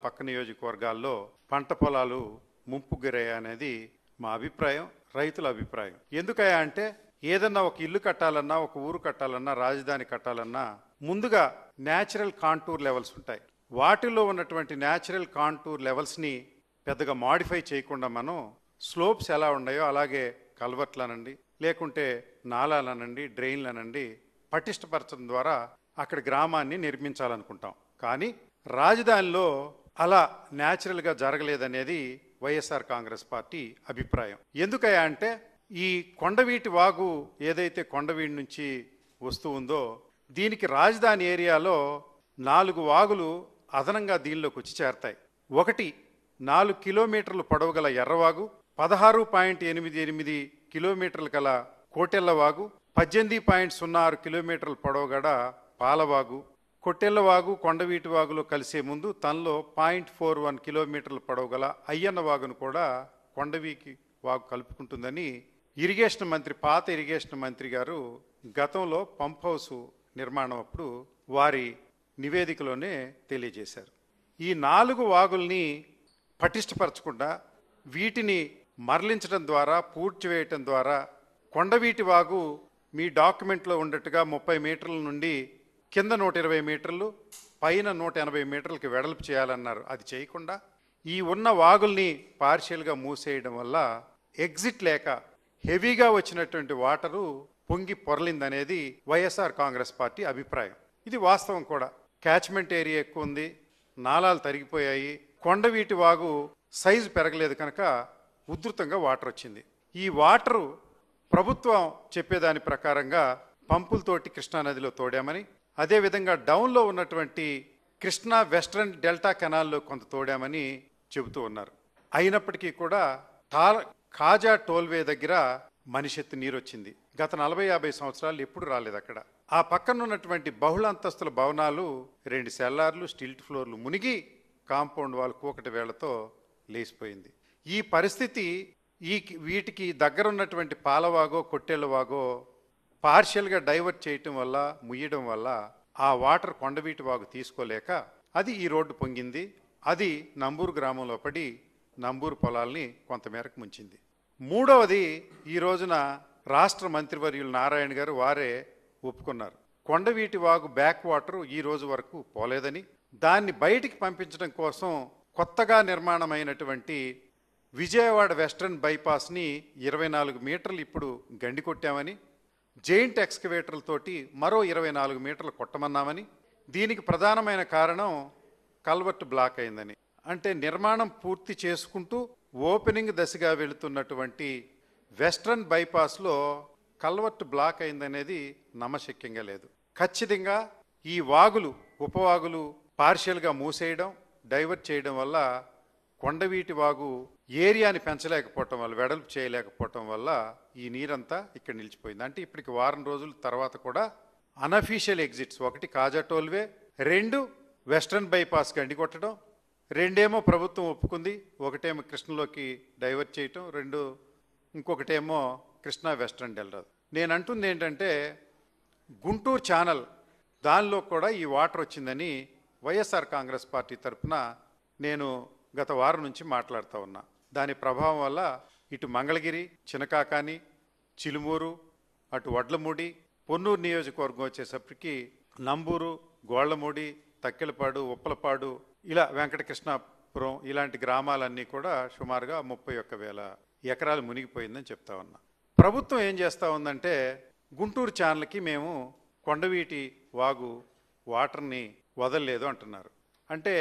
పక్క నియోజకవర్గాల్లో పంట పొలాలు ముంపు గురయ్యాయనేది మా అభిప్రాయం, రైతుల అభిప్రాయం. ఎందుకయ్యా అంటే ఏదన్నా ఒక ఇల్లు కట్టాలన్నా, ఒక ఊరు కట్టాలన్నా, రాజధాని కట్టాలన్నా ముందుగా న్యాచురల్ కాంటూర్ లెవెల్స్ ఉంటాయి. వాటిల్లో ఉన్నటువంటి న్యాచురల్ కాంటూర్ లెవెల్స్ని పెద్దగా మాడిఫై చేయకుండా మనం స్లోప్స్ ఎలా ఉన్నాయో అలాగే కల్వర్ట్లనండి, లేకుంటే నాలాలనండి, డ్రైన్లనండి పటిష్టపరచడం ద్వారా అక్కడ గ్రామాన్ని నిర్మించాలనుకుంటాం. కానీ రాజధానిలో అలా న్యాచురల్గా జరగలేదనేది వైఎస్ఆర్ కాంగ్రెస్ పార్టీ అభిప్రాయం. ఎందుకయ్యా అంటే ఈ కొండవీటి వాగు ఏదైతే కొండవీటి నుంచి వస్తూ ఉందో దీనికి రాజధాని ఏరియాలో 4 వాగులు అదనంగా దీనిలోకి వచ్చి చేరతాయి. ఒకటి 4 కిలోమీటర్లు పొడవు గల ఎర్రవాగు, 16.88 కిలోమీటర్లు గల కోటెల్లవాగు, 18.06 కిలోమీటర్ల పొడవు గల పాలవాగు. కొట్టెల్లవాగు కొండవీటి వాగులో కలిసే ముందు తనలో 0.41 కిలోమీటర్ల పొడవు గల అయ్యన్న వాగును కూడా కొండవీటి వాగు కలుపుకుంటుందని ఇరిగేషన్ మంత్రి, పాత ఇరిగేషన్ మంత్రి గారు గతంలో పంప్ హౌస్ నిర్మాణం అప్పుడు వారి నివేదికలోనే తెలియజేశారు. ఈ 4 వాగుల్ని పటిష్టపరచకుండా వీటిని మరలించడం ద్వారా, పూడ్చివేయటం ద్వారా కొండవీటి వాగు మీ డాక్యుమెంట్లో ఉన్నట్టుగా 30 మీటర్ల నుండి కింద 120 మీటర్లు, పైన 180 మీటర్లకి వెడల్పు చేయాలన్నారు. అది చేయకుండా ఈ ఉన్న వాగుల్ని పార్షియల్గా మూసేయడం వల్ల ఎగ్జిట్ లేక హెవీగా వచ్చినటువంటి వాటరు పొంగి పొరలిందనేది వైఎస్ఆర్ కాంగ్రెస్ పార్టీ అభిప్రాయం. ఇది వాస్తవం కూడా. క్యాచ్మెంట్ ఏరియా ఎక్కువ ఉంది, నాలాలు తరిగిపోయాయి, కొండవీటి వాగు సైజు పెరగలేదు కనుక ఉధృతంగా వాటర్ వచ్చింది. ఈ వాటరు ప్రభుత్వం చెప్పేదాని ప్రకారంగా పంపులతోటి కృష్ణానదిలో తోడామని, అదేవిధంగా డౌన్లో ఉన్నటువంటి కృష్ణా వెస్ట్రన్ డెల్టా కెనాల్లో కొంత తోడామని చెబుతూ ఉన్నారు. అయినప్పటికీ కూడా కాజా టోల్వే దగ్గర మనిషెత్తి నీరు వచ్చింది. గత 40-50 సంవత్సరాలు ఎప్పుడు రాలేదు అక్కడ. ఆ పక్కన ఉన్నటువంటి బహుళ అంతస్తుల భవనాలు 2 సెల్లార్లు, స్టిల్ట్ ఫ్లోర్లు మునిగి కాంపౌండ్ వాల్ కూకటి వేళ్లతో లేచిపోయింది. ఈ పరిస్థితి వీటికి దగ్గరున్నటువంటి పాలవాగో కొట్టేళ్ళవాగో పార్షియల్గా డైవర్ట్ చేయటం వల్ల, ముయ్యడం వల్ల ఆ వాటర్ కొండవీటి వాగు తీసుకోలేక అది ఈ రోడ్డు పొంగింది. అది నంబూరు గ్రామంలో పడి నంబూరు పొలాల్ని కొంతమేరకు ముంచింది. మూడవది, ఈ రోజున రాష్ట్ర మంత్రివర్యులు నారాయణ గారు వారే ఒప్పుకున్నారు. కొండవీటి వాగు బ్యాక్ వాటర్ ఈ రోజు వరకు పోలేదని, దాన్ని బయటికి పంపించడం కోసం కొత్తగా నిర్మాణమైనటువంటి విజయవాడ వెస్ట్రన్ బైపాస్ని 24 మీటర్లు ఇప్పుడు గండి కొట్టామని, జెయింట్ ఎక్స్కవేటర్లతోటి మరో 24 మీటర్లు కొట్టమన్నామని, దీనికి ప్రధానమైన కారణం కల్వర్ట్ బ్లాక్ అయిందని. అంటే నిర్మాణం పూర్తి చేసుకుంటూ ఓపెనింగ్ దశగా వెళుతున్నటువంటి వెస్ట్రన్ బైపాస్లో కల్వర్ట్ బ్లాక్ అయిందనేది నమ్మశక్యంగా లేదు. ఖచ్చితంగా ఈ వాగులు, ఉపవాగులు పార్షియల్గా మూసేయడం, డైవర్ట్ చేయడం వల్ల కొండవీటి వాగు ఏరియాని పెంచలేకపోవటం వల్ల, వెడల్పు చేయలేకపోవటం వల్ల ఈ నీరంతా ఇక్కడ నిలిచిపోయింది. అంటే ఇప్పటికి వారం రోజుల తర్వాత కూడా అనఫీషియల్ ఎగ్జిట్స్, ఒకటి కాజా టోల్వే, 2 వెస్ట్రన్ బైపాస్ గండి కొట్టడం, 2 ప్రభుత్వం ఒప్పుకుంది, ఒకటేమో కృష్ణలోకి డైవర్ట్ చేయటం, ఇంకొకటేమో కృష్ణా వెస్ట్రన్ డెల్టా. నేను అంటుంది ఏంటంటే గుంటూరు ఛానల్ దానిలో కూడా ఈ వాటర్ వచ్చిందని వైఎస్ఆర్ కాంగ్రెస్ పార్టీ తరఫున నేను గత వారం నుంచి మాట్లాడుతూ ఉన్నా. దాని ప్రభావం వల్ల ఇటు మంగళగిరి, చినకాకాని, చిలుమూరు, అటు వడ్లమూడి, పొన్నూరు నియోజకవర్గం వచ్చేసప్పటికి నంబూరు, గోళ్లమూడి, తక్కెలపాడు, ఉప్పలపాడు, ఇలా వెంకటకృష్ణాపురం ఇలాంటి గ్రామాలన్నీ కూడా సుమారుగా 31,000 ఎకరాలు మునిగిపోయిందని చెప్తా ఉన్నా. ప్రభుత్వం ఏం చేస్తూ ఉందంటే గుంటూరు ఛానల్కి మేము కొండవీటి వాగు వాటర్ని వదలలేదు అంటున్నారు. అంటే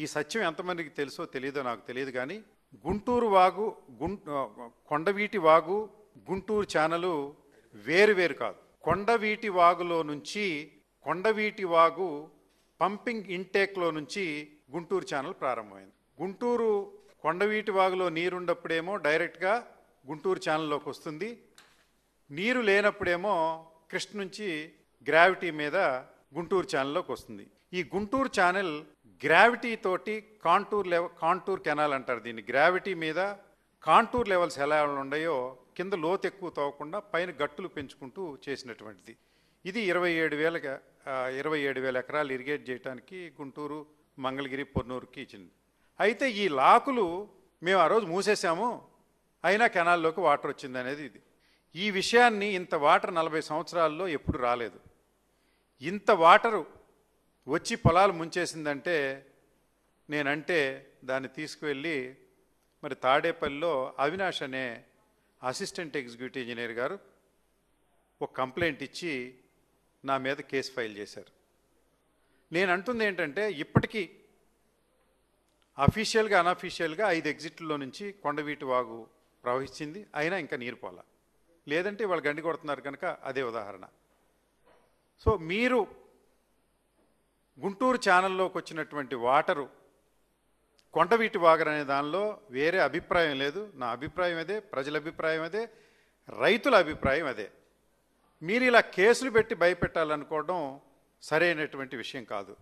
ఈ సత్యం ఎంతమందికి తెలుసో తెలియదో నాకు తెలియదు, కానీ గుంటూరు వాగు, కొండవీటి వాగు, గుంటూరు ఛానలు వేరు కాదు. కొండవీటి వాగులో నుంచి, కొండవీటి వాగు పంపింగ్ ఇంటేక్లో నుంచి గుంటూరు ఛానల్ ప్రారంభమైంది. గుంటూరు కొండవీటి వాగులో నీరున్నప్పుడేమో డైరెక్ట్గా గుంటూరు ఛానల్లోకి వస్తుంది, నీరు లేనప్పుడేమో కృష్ణ నుంచి గ్రావిటీ మీద గుంటూరు ఛానల్లోకి వస్తుంది. ఈ గుంటూరు ఛానల్ గ్రావిటీ తోటి కాంటూర్ కెనాల్ అంటారు దీన్ని. గ్రావిటీ మీద కాంటూర్ లెవెల్స్ ఎలా ఉన్నాయో కింద లోతు ఎక్కువ తవ్వకుండా పైన గట్టులు పెంచుకుంటూ చేసినటువంటిది. ఇది 27,000 ఎకరాలు ఇరిగేట్ చేయడానికి గుంటూరు మంగళగిరి పొన్నూరుకి ఇచ్చింది. అయితే ఈ లాకులు మేము ఆ రోజు మూసేశాము, అయినా కెనాల్లోకి వాటర్ వచ్చింది అనేది ఇది. ఈ విషయాన్ని ఇంత వాటర్ 40 సంవత్సరాల్లో ఎప్పుడు రాలేదు. ఇంత వాటరు వచ్చి పొలాలు ముంచేసిందంటే నేనంటే దాన్ని తీసుకువెళ్ళి మరి తాడేపల్లిలో అవినాష్ అనే అసిస్టెంట్ ఎగ్జిక్యూటివ్ ఇంజనీర్ గారు ఒక కంప్లైంట్ ఇచ్చి నా మీద కేసు ఫైల్ చేశారు. నేను అంటుంది ఏంటంటే ఇప్పటికీ అఫీషియల్గా అనఫీషియల్గా 5 ఎగ్జిట్లలో నుంచి కొండవీటి వాగు ప్రవహించింది, అయినా ఇంకా నీరు పోలా. లేదంటే వాళ్ళు గండి కొడుతున్నారు కనుక అదే ఉదాహరణ. సో మీరు గుంటూరు ఛానల్లోకి వచ్చినటువంటి వాటరు కొండవీటి వాగర్ అనే దానిలో వేరే అభిప్రాయం లేదు. నా అభిప్రాయం అదే, ప్రజల అభిప్రాయం అదే, రైతుల అభిప్రాయం అదే. మీరు ఇలా కేసులు పెట్టి భయపెట్టాలనుకోవడం సరైనటువంటి విషయం కాదు.